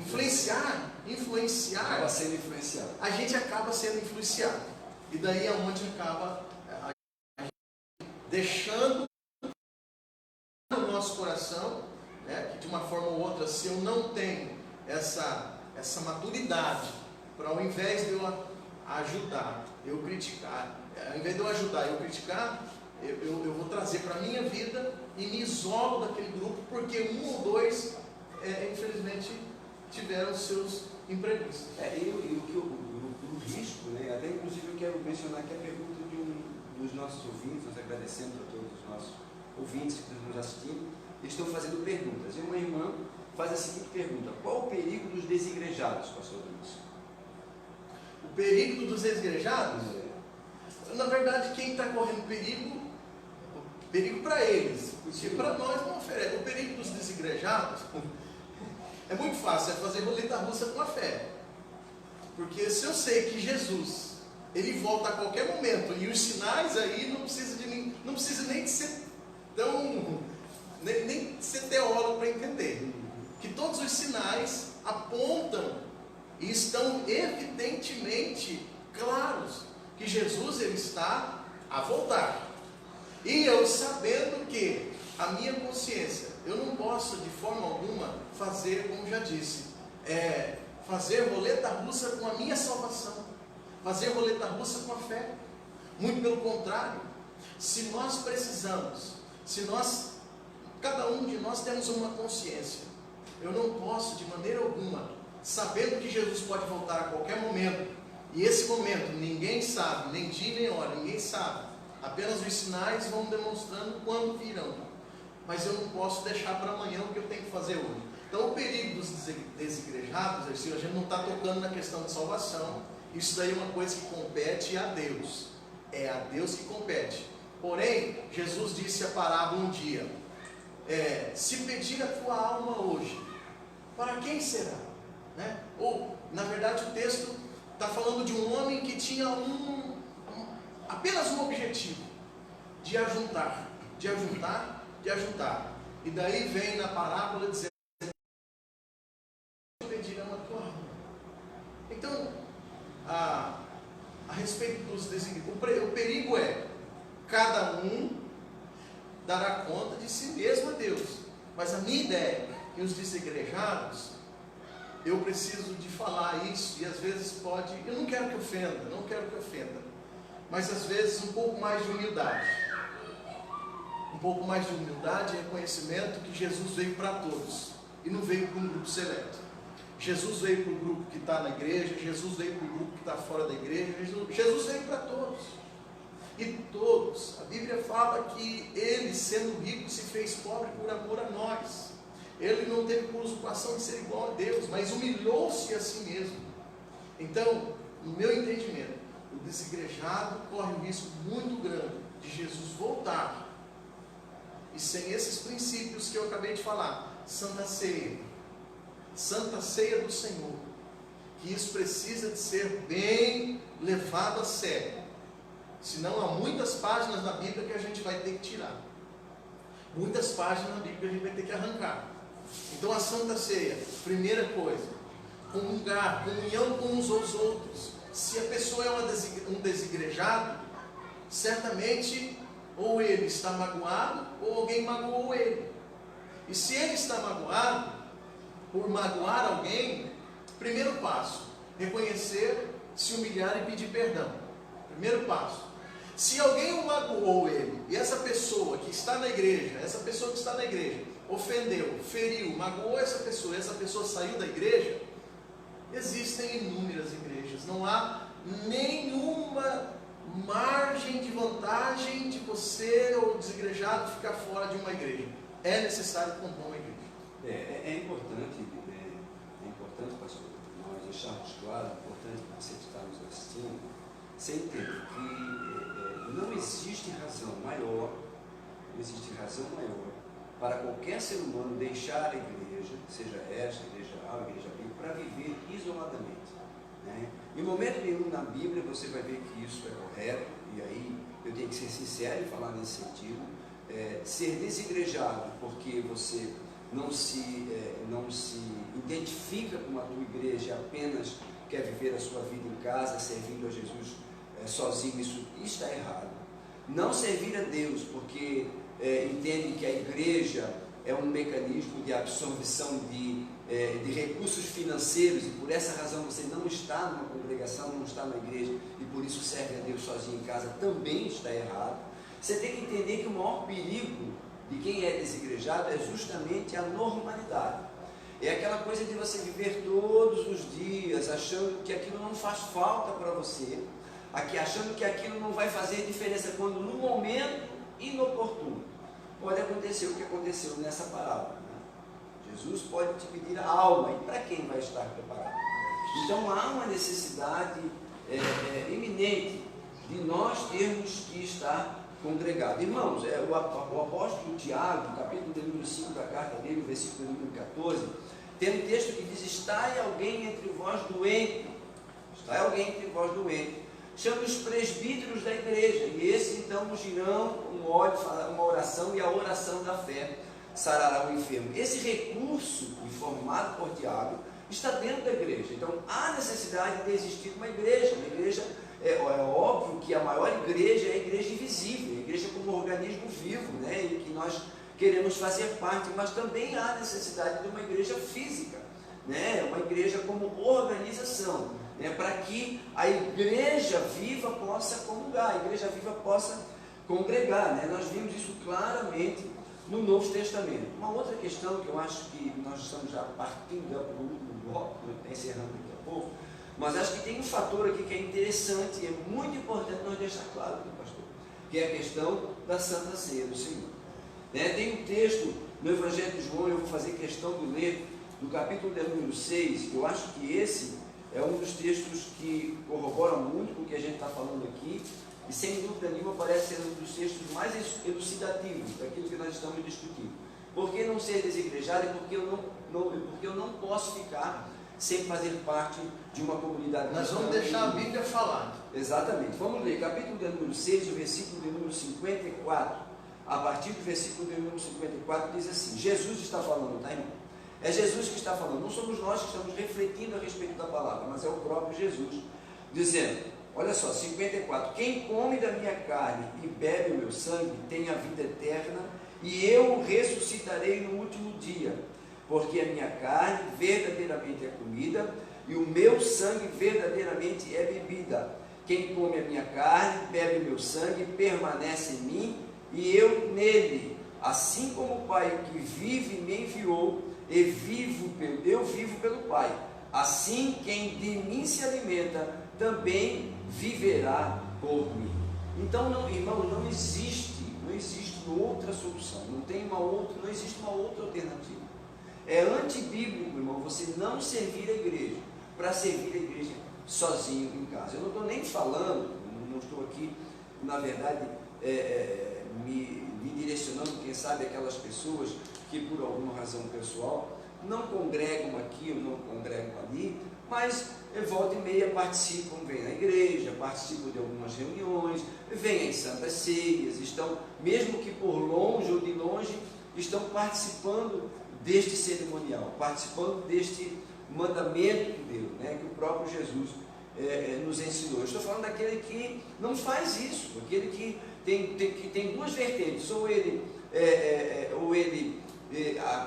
influenciar, acaba sendo influenciado. A gente acaba sendo influenciado. E daí é onde acaba deixando no nosso coração, né, que de uma forma ou outra, se eu não tenho essa maturidade, para ao invés de eu ajudar, eu criticar, ao invés de eu ajudar, eu criticar, eu vou trazer para a minha vida e me isolo daquele grupo, porque um ou dois, infelizmente, tiveram seus imprevistos. O risco, né? Até inclusive eu quero mencionar aqui a pergunta de dos nossos ouvintes, nós agradecemos a todos os nossos ouvintes que estão nos assistindo, eles estão fazendo perguntas. E uma irmã faz a seguinte pergunta: qual o perigo dos desigrejados, pastor Luiz? O perigo dos desigrejados? Na verdade, quem está correndo perigo para eles, porque para nós não oferece. O perigo dos desigrejados é muito fácil, é fazer roleta russa com a fé. Porque se eu sei que Jesus, ele volta a qualquer momento, e os sinais aí não precisa nem de ser nem ser teólogo para entender, que todos os sinais apontam e estão evidentemente claros que Jesus ele está a voltar. E eu sabendo que a minha consciência, eu não posso de forma alguma fazer, como já disse, fazer roleta russa com a minha salvação, fazer roleta russa com a fé. Muito pelo contrário, se nós precisamos, cada um de nós temos uma consciência, eu não posso de maneira alguma, sabendo que Jesus pode voltar a qualquer momento, e esse momento ninguém sabe, nem dia nem hora, ninguém sabe, apenas os sinais vão demonstrando quando virão, mas eu não posso deixar para amanhã o que eu tenho que fazer hoje. Então o perigo dos desigrejados, a gente não está tocando na questão de salvação, isso daí é uma coisa que compete a Deus, é a Deus que compete. Porém, Jesus disse a parábola um dia, se pedir a tua alma hoje, para quem será? Né? Ou, na verdade, o texto está falando de um homem que tinha apenas um objetivo, de ajuntar, de ajuntar, de ajuntar. E daí vem na parábola dizendo: pedirão a tua alma. Então, a respeito dos desigrejados, o perigo é: cada um dará conta de si mesmo a Deus. Mas a minha ideia é que os desigrejados, eu preciso de falar isso, e às vezes pode, eu não quero que ofenda, mas às vezes um pouco mais de humildade. Um pouco mais de humildade e reconhecimento que Jesus veio para todos, e não veio para um grupo seleto. Jesus veio para o grupo que está na igreja, Jesus veio para o grupo que está fora da igreja, Jesus veio para todos. E todos, a Bíblia fala que ele, sendo rico, se fez pobre por amor a nós. Ele não teve por usurpação de ser igual a Deus, mas humilhou-se a si mesmo. Então, no meu entendimento, o desigrejado corre um risco muito grande de Jesus voltar, e sem esses princípios que eu acabei de falar, Santa Ceia do Senhor, que isso precisa de ser bem levado a sério. Senão há muitas páginas na Bíblia que a gente vai ter que tirar. Muitas páginas na Bíblia que a gente vai ter que arrancar. Então a Santa Ceia, primeira coisa, comungar, comunhão com uns aos outros. Se a pessoa é um desigrejado, certamente ou ele está magoado, ou alguém magoou ele. E se ele está magoado, por magoar alguém, primeiro passo, reconhecer, se humilhar e pedir perdão. Primeiro passo. Se alguém o magoou ele, e essa pessoa que está na igreja, ofendeu, feriu, magoou essa pessoa saiu da igreja, existem inúmeras igrejas, não há nenhuma margem de vantagem de você ou desigrejado ficar fora de uma igreja. É necessário compor uma igreja. É importante, pastor, nós deixarmos claro, é importante que você que está nos assistindo, você entenda que não existe razão maior para qualquer ser humano deixar a igreja, seja esta, igreja A, igreja B, para viver isoladamente. Né? Em momento nenhum na Bíblia você vai ver que isso é correto, e aí eu tenho que ser sincero e falar nesse sentido. Ser desigrejado porque você não se identifica com a tua igreja e apenas quer viver a sua vida em casa, servindo a Jesus sozinho, isso está errado. Não servir a Deus porque entende que a igreja é um mecanismo de absorção de recursos financeiros, e por essa razão você não está numa congregação, não está na igreja, e por isso serve a Deus sozinho em casa, também está errado. Você tem que entender que o maior perigo de quem é desigrejado é justamente a normalidade. É aquela coisa de você viver todos os dias achando que aquilo não faz falta para você, achando que aquilo não vai fazer diferença, quando no momento inoportuno pode acontecer o que aconteceu nessa parábola. Né? Jesus pode te pedir a alma, e para quem vai estar preparado? Então há uma necessidade iminente de nós termos que estar congregado. Irmãos, o apóstolo Tiago, no capítulo número 5 da carta dele, no versículo número 14, tem um texto que diz: estai alguém entre vós doente, chame os presbíteros da igreja, e esses então ungirão um óleo, uma oração, e a oração da fé sarará o enfermo. Esse recurso informado por Tiago está dentro da igreja. Então há necessidade de existir uma igreja. É óbvio que a maior igreja é a igreja invisível, a igreja como organismo vivo, né, e que nós queremos fazer parte, mas também há necessidade de uma igreja física, né, uma igreja como organização, né, para que a igreja viva possa comungar, a igreja viva possa congregar. Né? Nós vimos isso claramente no Novo Testamento. Uma outra questão que eu acho que nós estamos já partindo para o último bloco, encerrando daqui a pouco, mas acho que tem um fator aqui que é interessante e é muito importante nós deixar claro aqui, pastor, que é a questão da Santa Ceia do Senhor. Né? Tem um texto no Evangelho de João, eu vou fazer questão de ler, no capítulo número 6, eu acho que esse é um dos textos que corroboram muito com o que a gente está falando aqui, e sem dúvida nenhuma parece ser um dos textos mais elucidativos daquilo que nós estamos discutindo. Por que não ser desigrejado? É porque eu não posso ficar sem fazer parte de uma comunidade. Nós vamos deixar a Bíblia falar. Exatamente. Vamos ler capítulo de número 6, o versículo de número 54. A partir do versículo de número 54 diz assim, Jesus está falando, tá, irmão? É Jesus que está falando, não somos nós que estamos refletindo a respeito da palavra, mas é o próprio Jesus, dizendo, olha só, 54, quem come da minha carne e bebe o meu sangue tem a vida eterna, e eu o ressuscitarei no último dia, porque a minha carne verdadeiramente é comida, e o meu sangue verdadeiramente é bebida. Quem come a minha carne, bebe o meu sangue, permanece em mim, e eu nele, assim como o Pai que vive me enviou, e eu vivo pelo Pai. Assim quem de mim se alimenta, também viverá por mim. Então, não, irmão, não existe outra solução, não existe uma outra alternativa. É antibíblico, irmão, você não servir a igreja, para servir a igreja sozinho em casa. Eu não estou nem falando, não estou aqui, na verdade, me direcionando, quem sabe, aquelas pessoas que por alguma razão pessoal não congregam aqui ou não congregam ali, mas volta e meia participam, vêm na igreja, participam de algumas reuniões, vêm em santas ceias, estão, mesmo que por longe ou de longe, estão participando deste cerimonial, participando deste mandamento que deu, né, que o próprio Jesus nos ensinou. Eu estou falando daquele que não faz isso, aquele que tem duas vertentes, ou ele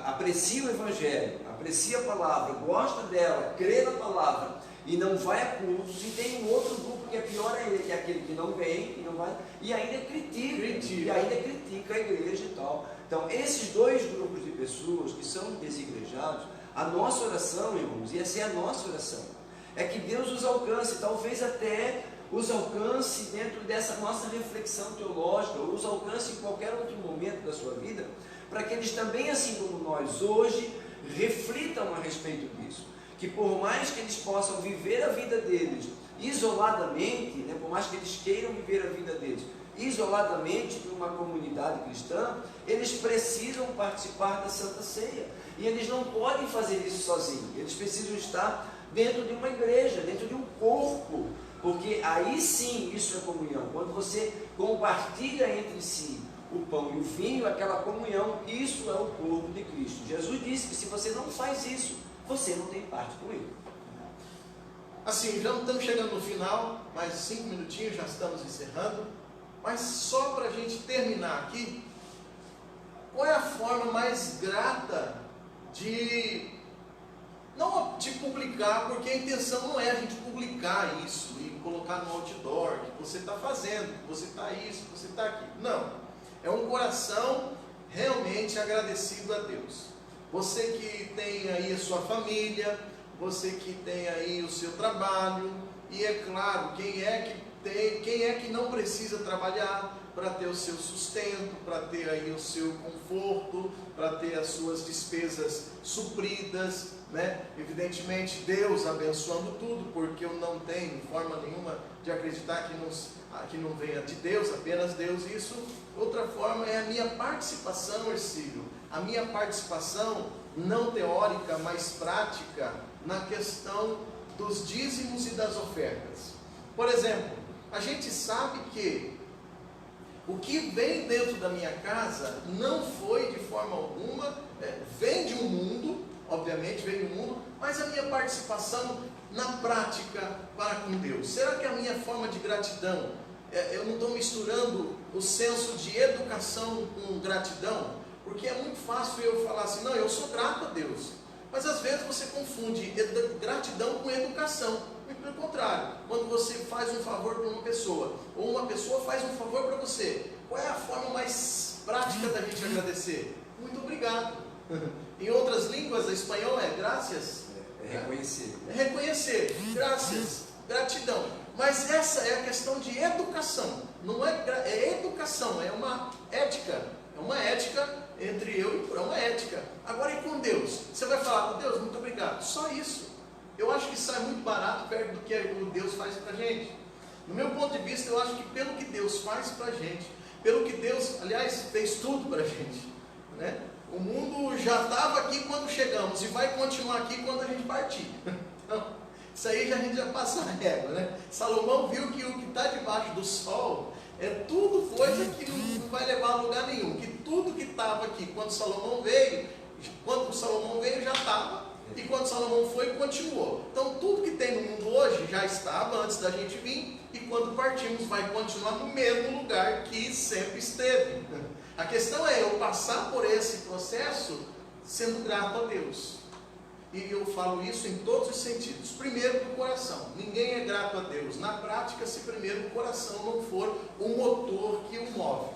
aprecia o Evangelho, aprecia a palavra, gosta dela, crê na palavra e não vai a cultos, e tem um outro grupo que é pior ainda, que é aquele que não vem e não vai, e ainda critica a igreja e tal. Então, esses dois grupos de pessoas que são desigrejados, a nossa oração, irmãos, e essa é a nossa oração, é que Deus os alcance, talvez até os alcance dentro dessa nossa reflexão teológica, ou os alcance em qualquer outro momento da sua vida, para que eles também, assim como nós hoje, reflitam a respeito disso. Que por mais que eles possam viver a vida deles isoladamente, né, por mais que eles queiram viver a vida deles isoladamente de uma comunidade cristã, eles precisam participar da Santa Ceia. E eles não podem fazer isso sozinhos, eles precisam estar dentro de uma igreja, dentro de um corpo, porque aí sim isso é comunhão. Quando você compartilha entre si o pão e o vinho, aquela comunhão, isso é o corpo de Cristo. Jesus disse que se você não faz isso, você não tem parte com ele. Assim, já estamos chegando no final, mais 5 minutinhos, já estamos encerrando, mas só para a gente terminar aqui, qual é a forma mais grata de não de publicar, porque a intenção não é a gente publicar isso e colocar no outdoor que você está fazendo, que você está isso, que você está aqui. Não, é um coração realmente agradecido a Deus. Você que tem aí a sua família, você que tem aí o seu trabalho, e é claro, quem é que não precisa trabalhar para ter o seu sustento, para ter aí o seu conforto, para ter as suas despesas supridas, né? Evidentemente Deus abençoando tudo, porque eu não tenho forma nenhuma de acreditar que não venha de Deus, apenas Deus. Isso, outra forma, é a minha participação, Ercílio, a minha participação não teórica, mas prática, na questão dos dízimos e das ofertas. Por exemplo, a gente sabe que o que vem dentro da minha casa não foi de forma alguma, vem de um mundo, obviamente vem do mundo, mas a minha participação na prática para com Deus. Será que a minha forma de gratidão, eu não estou misturando o senso de educação com gratidão? Porque é muito fácil eu falar assim, não, eu sou grato a Deus. Mas às vezes você confunde gratidão com educação. E pelo contrário, quando você faz um favor para uma pessoa, ou uma pessoa faz um favor para você, qual é a forma mais prática da gente agradecer? Muito obrigado. Em outras línguas, espanhol é gracias. É reconhecer. É reconhecer, graças, gratidão. Mas essa é a questão de educação. Não é educação, é uma ética. É uma ética entre eu e é uma ética. Agora e com Deus? Você vai falar com Deus, muito obrigado. Só isso. Eu acho que sai muito barato perto do que Deus faz para a gente. No meu ponto de vista, eu acho que pelo que Deus faz para a gente, pelo que Deus, aliás, fez tudo para a gente, né? O mundo já estava aqui quando chegamos e vai continuar aqui quando a gente partir. Então, isso aí a gente já passa a régua, né? Salomão viu que o que está debaixo do sol é tudo coisa que não vai levar a lugar nenhum. Que tudo que estava aqui quando Salomão veio já estava, e quando Salomão foi, continuou. Então tudo que tem no mundo hoje já estava antes da gente vir, e quando partimos vai continuar no mesmo lugar que sempre esteve. A questão é eu passar por esse processo sendo grato a Deus. E eu falo isso em todos os sentidos. Primeiro, do coração. Ninguém é grato a Deus na prática se primeiro o coração não for o motor que o move,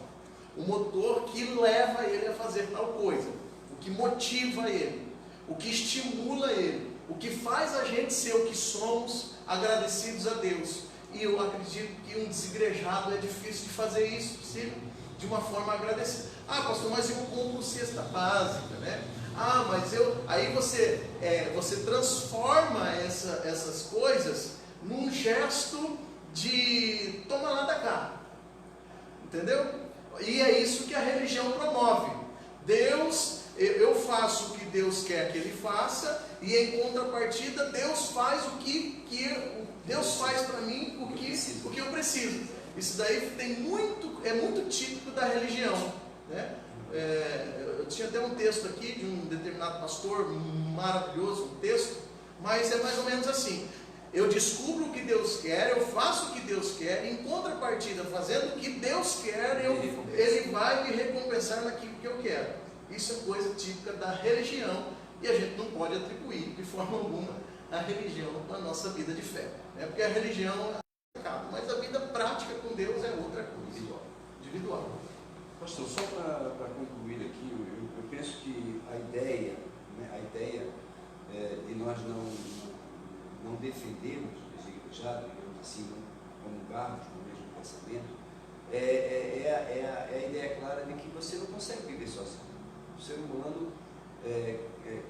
o motor que leva ele a fazer tal coisa, o que motiva ele, o que estimula ele, o que faz a gente ser o que somos, agradecidos a Deus. E eu acredito que um desigrejado é difícil de fazer isso, de uma forma agradecida. Ah, pastor, mas eu compro cesta básica, né? Ah, mas aí você transforma essas coisas num gesto de toma lá da cá, entendeu? E é isso que a religião promove. Eu faço o que Deus quer que ele faça, e em contrapartida Deus faz o que Deus faz para mim o que eu preciso. Isso daí é muito típico da religião, né? Eu tinha até um texto aqui de um determinado pastor, maravilhoso um texto, mas é mais ou menos assim: eu descubro o que Deus quer, eu faço o que Deus quer, em contrapartida, fazendo o que Deus quer, Ele vai me recompensar naquilo que eu quero. Isso é coisa típica da religião, e a gente não pode atribuir de forma alguma a religião à nossa vida de fé, né? Porque a religião é pecado, mas a vida prática com Deus é outra coisa, individual. Pastor, só para concluir aqui, eu penso que a ideia, né, de nós não defendermos os desigrejados, digamos assim, não comungarmos no mesmo pensamento, é a ideia clara de que você não consegue viver sozinho. O ser humano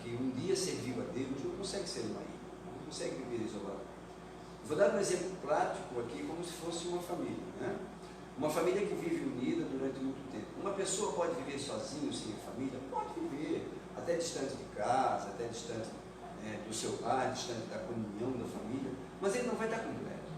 que um dia serviu a Deus não consegue ser uma ilha, não consegue viver isolado. Vou dar um exemplo prático aqui, como se fosse uma família, né? Uma família que vive unida durante muito tempo. Uma pessoa pode viver sozinho, sem a família? Pode viver, até distante de casa, até distante do seu lar, distante da comunhão da família, mas ele não vai estar completo.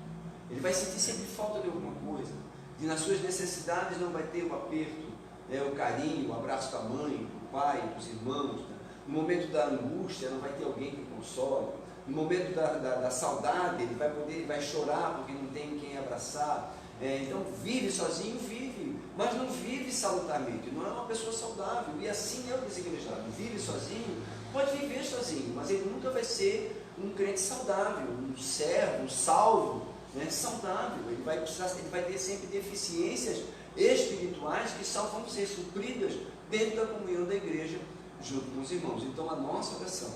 Ele vai sentir sempre falta de alguma coisa, e nas suas necessidades não vai ter o aperto, o carinho, o abraço da mãe, do pai, dos irmãos, né? No momento da angústia não vai ter alguém que console, no momento da saudade ele vai chorar porque não tem quem abraçar. Então vive sozinho, vive, mas não vive salutarmente, não é uma pessoa saudável, e assim é o desigrejado. Vive sozinho, pode viver sozinho, mas ele nunca vai ser um crente saudável, um servo, um salvo, né, saudável. Ele vai ter sempre deficiências espirituais que só vão ser supridas dentro da comunhão da igreja, junto com os irmãos. Então a nossa oração,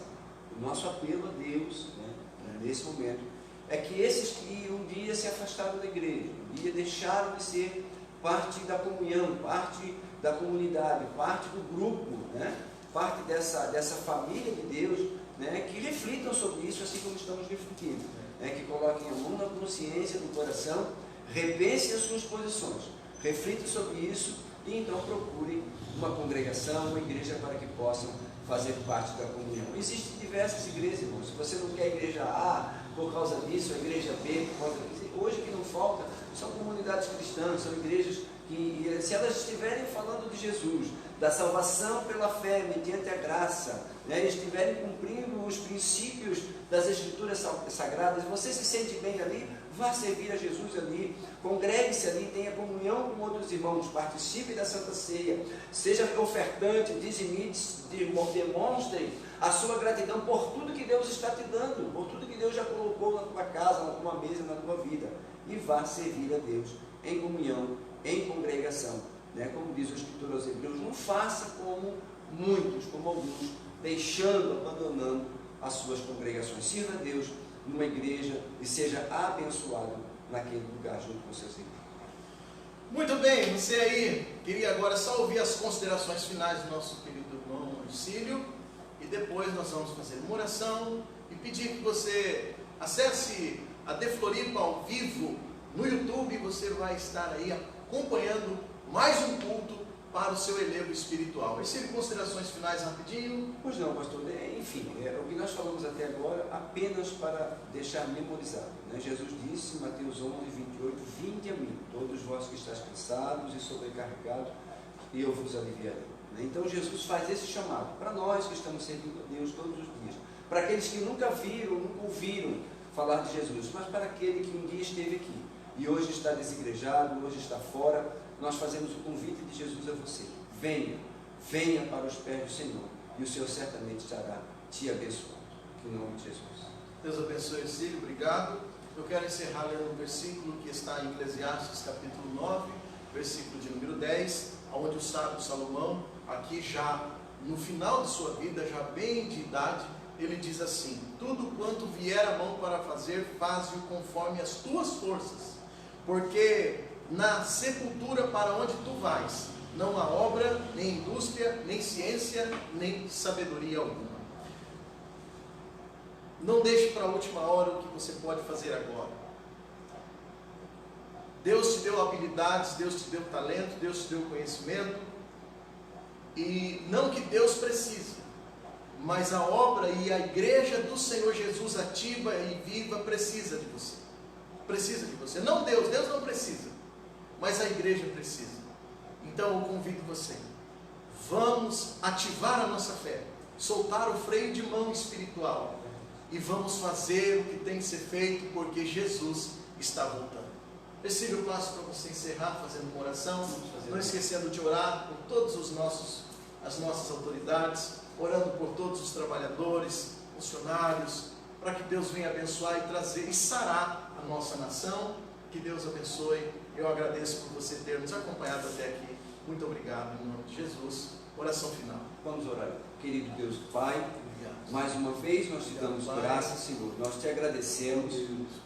o nosso apelo a Deus, né, nesse momento, é que esses que um dia se afastaram da igreja, um dia deixaram de ser parte da comunhão, parte da comunidade, parte do grupo, né? Parte dessa família de Deus, né? Que reflitam sobre isso, assim como estamos refletindo, né? Que coloquem a mão na consciência, no coração, repensem as suas posições, reflitam sobre isso e então procurem uma congregação, uma igreja para que possam fazer parte da comunhão. Existem diversas igrejas, irmãos. Se você não quer a igreja A por causa disso, a igreja B por causa disso, hoje que não falta são comunidades cristãs, são igrejas que, se elas estiverem falando de Jesus, da salvação pela fé, mediante a graça, né, eles estiverem cumprindo os princípios das Escrituras Sagradas, você se sente bem ali, vá servir a Jesus ali, congregue-se ali, tenha comunhão com outros irmãos, participe da Santa Ceia, seja ofertante, dizimite, demonstrem a sua gratidão por tudo que Deus está te dando, por tudo que Deus já colocou na tua casa, na tua mesa, na tua vida, e vá servir a Deus em comunhão, em congregação, né? Como diz o Escritor aos Hebreus, não faça como muitos, como alguns, abandonando as suas congregações. Sirva a Deus numa igreja e seja abençoado naquele lugar junto com seus irmãos. Muito bem, você aí queria agora só ouvir as considerações finais do nosso querido irmão Marcílio, e depois nós vamos fazer uma oração e pedir que você acesse a De Floripa ao vivo no YouTube. Você vai estar aí acompanhando mais um culto para o seu elevo espiritual. Essas considerações finais rapidinho. Pois não, pastor. Enfim, o que nós falamos até agora apenas para deixar memorizado, né? Jesus disse em Mateus 11:28, vinde a mim, todos vós que estáis cansados e sobrecarregados, e eu vos aliviarei. Então Jesus faz esse chamado para nós que estamos servindo a Deus todos os dias, para aqueles que nunca viram, nunca ouviram falar de Jesus, mas para aquele que um dia esteve aqui e hoje está desigrejado, hoje está fora. Nós fazemos o convite de Jesus a você: venha, venha para os pés do Senhor, e o Senhor certamente estará te abençoando. Em nome de Jesus. Deus abençoe, Cílio, obrigado. Eu quero encerrar lendo um versículo que está em Eclesiastes capítulo 9, versículo de número 10, onde o sábio Salomão, aqui já no final de sua vida, já bem de idade, ele diz assim: tudo quanto vier a mão para fazer, faze-o conforme as tuas forças, porque na sepultura para onde tu vais, não há obra, nem indústria, nem ciência, nem sabedoria alguma. Não deixe para a última hora o que você pode fazer agora. Deus te deu habilidades, Deus te deu talento, Deus te deu conhecimento, e não que Deus precise, mas a obra e a igreja do Senhor Jesus ativa e viva precisa de você. Precisa de você. Não Deus, Deus não precisa, mas a igreja precisa. Então eu convido você, vamos ativar a nossa fé, soltar o freio de mão espiritual, e vamos fazer o que tem que ser feito, porque Jesus está voltando. Receba o passo para você encerrar fazendo uma oração, não esquecendo de orar por todos as nossas autoridades, orando por todos os trabalhadores, funcionários, para que Deus venha abençoar e trazer e sarar a nossa nação. Que Deus abençoe. Eu agradeço por você ter nos acompanhado até aqui. Muito obrigado, em nome de Jesus. Oração final. Vamos orar. Querido Deus Pai, Obrigado. mais uma vez nós te damos graças, Senhor. Nós te agradecemos,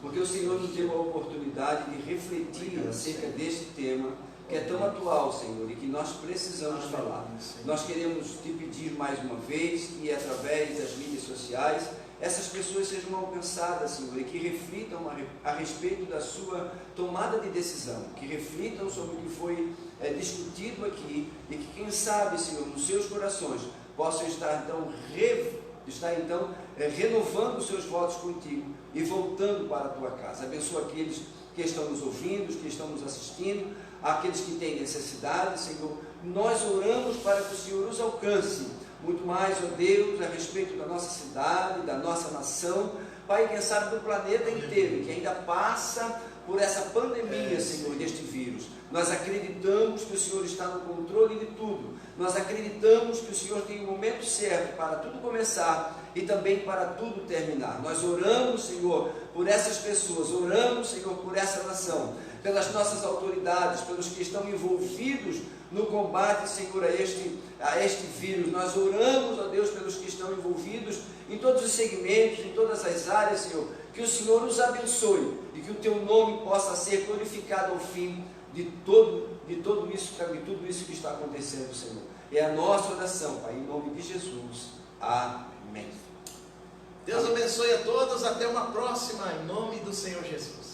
porque o Senhor nos deu a oportunidade de refletir acerca deste tema, que é tão atual, Senhor, e que nós precisamos falar. Nós queremos te pedir mais uma vez que, através das mídias sociais, essas pessoas sejam alcançadas, Senhor, e que reflitam a respeito da sua tomada de decisão, que reflitam sobre o que foi discutido aqui, e que, quem sabe, Senhor, nos seus corações, possam estar então renovando os seus votos contigo e voltando para a tua casa. Abençoa aqueles que estão nos ouvindo, que estão nos assistindo, aqueles que têm necessidade, Senhor. Nós oramos para que o Senhor os alcance muito mais, ó Deus, a respeito da nossa cidade, da nossa nação, Pai, quem sabe do planeta inteiro, que ainda passa por essa pandemia, Senhor, deste vírus. Nós acreditamos que o Senhor está no controle de tudo. Nós acreditamos que o Senhor tem o momento certo para tudo começar e também para tudo terminar. Nós oramos, Senhor, por essas pessoas, oramos, Senhor, por essa nação, pelas nossas autoridades, pelos que estão envolvidos no combate, Senhor, a este vírus. Nós oramos, ó Deus, pelos que estão envolvidos em todos os segmentos, em todas as áreas, Senhor, que o Senhor os abençoe e que o Teu nome possa ser glorificado ao fim de tudo isso que está acontecendo, Senhor. É a nossa oração, Pai, em nome de Jesus. Amém. Deus abençoe a todos, até uma próxima, em nome do Senhor Jesus.